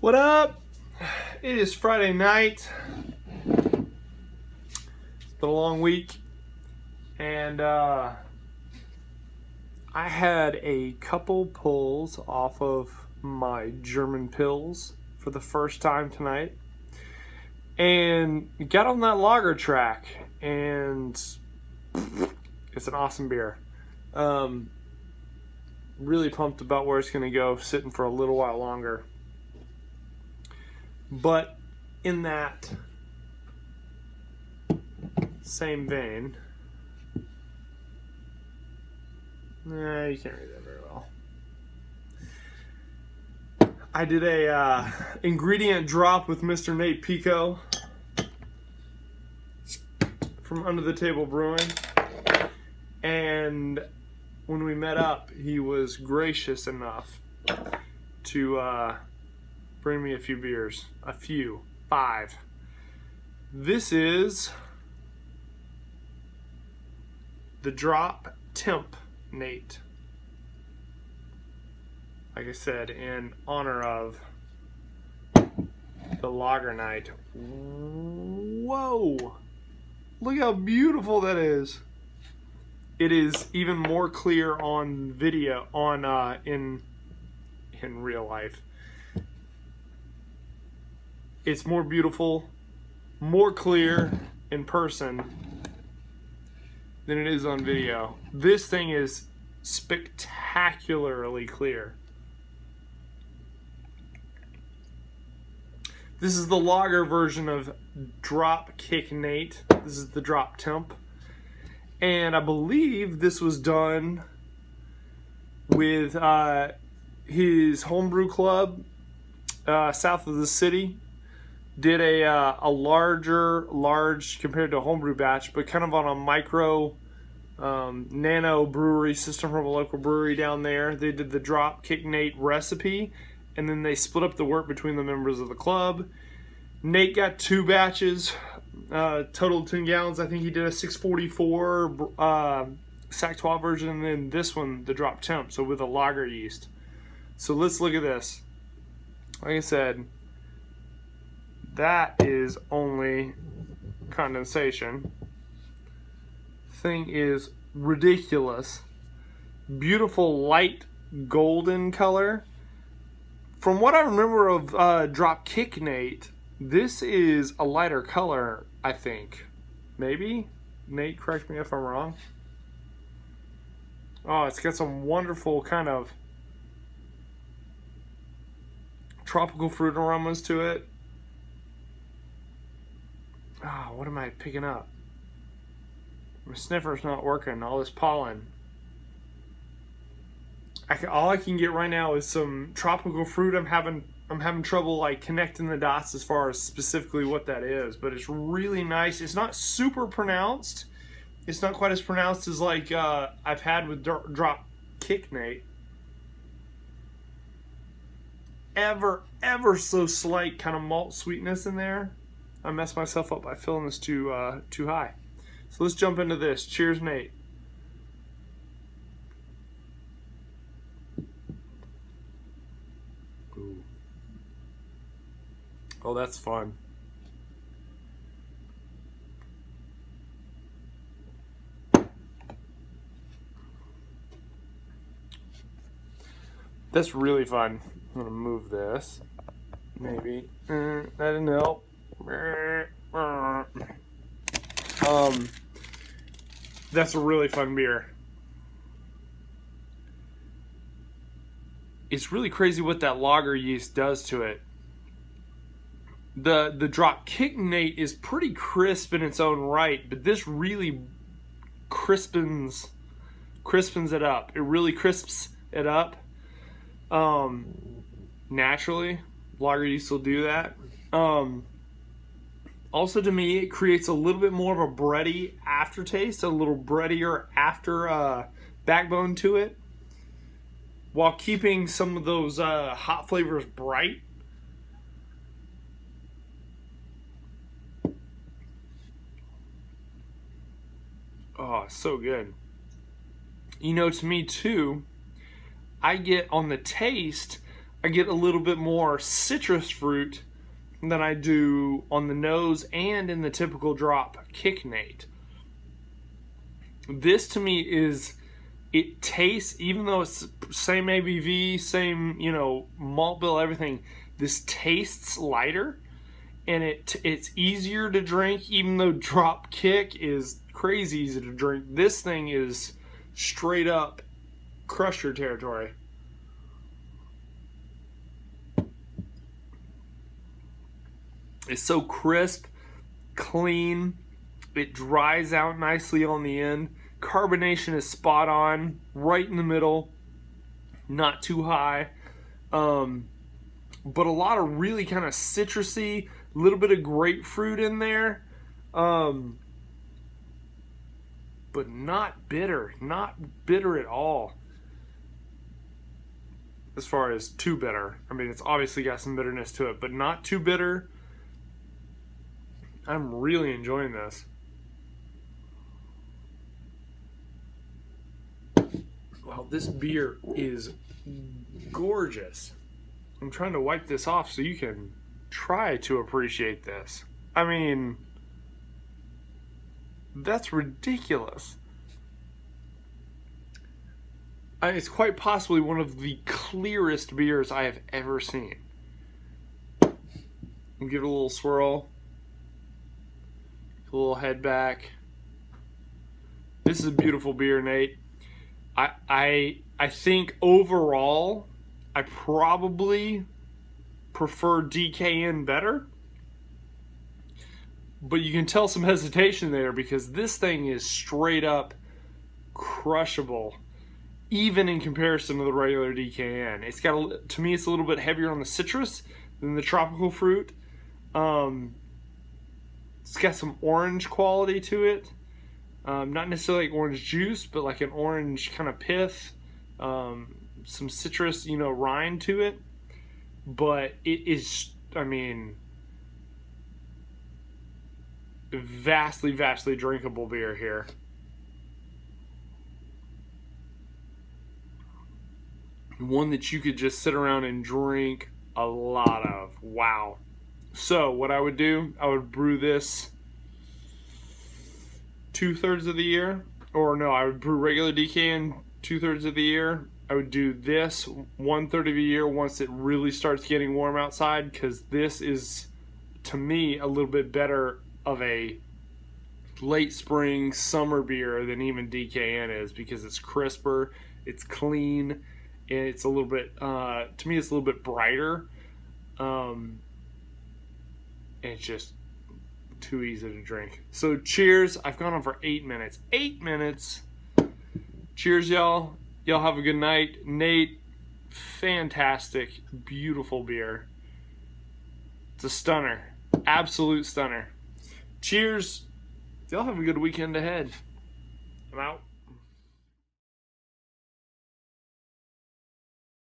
What up? It is Friday night. It's been a long week, and I had a couple pulls off of my German pills for the first time tonight, and got on that lager track, and it's an awesome beer. Really pumped about where it's going to go, sitting for a little while longer. But in that same vein, you can't read that very well. I did a ingredient drop with Mr. Nate Pico from Under the Table Brewing, and when we met up, he was gracious enough to bring me a few beers. Five. This is the Drop Temp, Nate. Like I said, in honor of the lager night. Whoa! Look how beautiful that is. It is even more clear on video, in real life. It's more beautiful, more clear in person than it is on video. This thing is spectacularly clear. This is the lager version of Drop Kick Nate. This is the Drop Temp. And I believe this was done with his homebrew club south of the city. Did a large compared to a homebrew batch, but kind of on a micro nano brewery system from a local brewery down there. They did the Drop Kick Nate recipe, and then they split up the work between the members of the club. Nate got 2 batches, total 10 gallons. I think he did a 644 Sac 12 version, and then this one, the Drop Temp, so with a lager yeast. So let's look at this. Like I said, that is only condensation. Thing is ridiculous. Beautiful light golden color. From what I remember of Drop Kick Nate, this is a lighter color, I think. Maybe? Nate, correct me if I'm wrong. Oh, it's got some wonderful kind of tropical fruit aromas to it. Ah, what am I picking up? My sniffer's not working. All this pollen. All I can get right now is some tropical fruit. I'm having trouble like connecting the dots as far as specifically what that is, but it's really nice. It's not super pronounced. It's not quite as pronounced as like I've had with Drop Kick Nate. Ever so slight kind of malt sweetness in there. I messed myself up by filling this too high. So let's jump into this. Cheers, Nate. Ooh. Oh, that's fun. That's really fun. I'm gonna move this. Maybe. That didn't help. That's a really fun beer. It's really crazy what that lager yeast does to it. The Drop Kick Nate is pretty crisp in its own right, but this really crispens it up. It really crisps it up. Naturally, lager yeast will do that. Also, to me, it creates a little bit more of a bready aftertaste, a little breadier after backbone to it, while keeping some of those hot flavors bright. Oh, so good. You know, to me too, I get on the taste, I get a little bit more citrus fruit than I do on the nose and in the typical drop Kick Nate. This to me is, it tastes, even though it's same ABV, same, you know, malt bill, everything, this tastes lighter, and it's easier to drink, even though drop Kick is crazy easy to drink. This thing is straight up crusher territory. It's so crisp, clean, it dries out nicely on the end. Carbonation is spot on, right in the middle, not too high. But a lot of really kind of citrusy, a little bit of grapefruit in there. But not bitter at all. As far as too bitter. I mean, it's obviously got some bitterness to it, but not too bitter. I'm really enjoying this. Well, this beer is gorgeous. I'm trying to wipe this off so you can try to appreciate this. I mean, that's ridiculous. It's quite possibly one of the clearest beers I have ever seen. I'll give it a little swirl. A little head back. This is a beautiful beer, Nate. I think overall, I probably prefer DKN better. But you can tell some hesitation there because this thing is straight up crushable, even in comparison to the regular DKN. It's got, to me, it's a little bit heavier on the citrus than the tropical fruit. It's got some orange quality to it. Not necessarily like orange juice, but like an orange kind of pith. Some citrus, you know, rind to it. But it is, I mean, vastly, vastly drinkable beer here. One that you could just sit around and drink a lot of. Wow. So what I would do, I would brew this 2/3 of the year, or no, I would brew regular DKN 2/3 of the year. I would do this 1/3 of the year once it really starts getting warm outside, because this is, to me, a little bit better of a late spring summer beer than even DKN is, because it's crisper, it's clean, and it's a little bit, to me, it's a little bit brighter. It's just too easy to drink. So cheers. I've gone on for 8 minutes. 8 minutes. Cheers, y'all. Y'all have a good night. Nate, fantastic, beautiful beer. It's a stunner. Absolute stunner. Cheers. Y'all have a good weekend ahead. I'm out.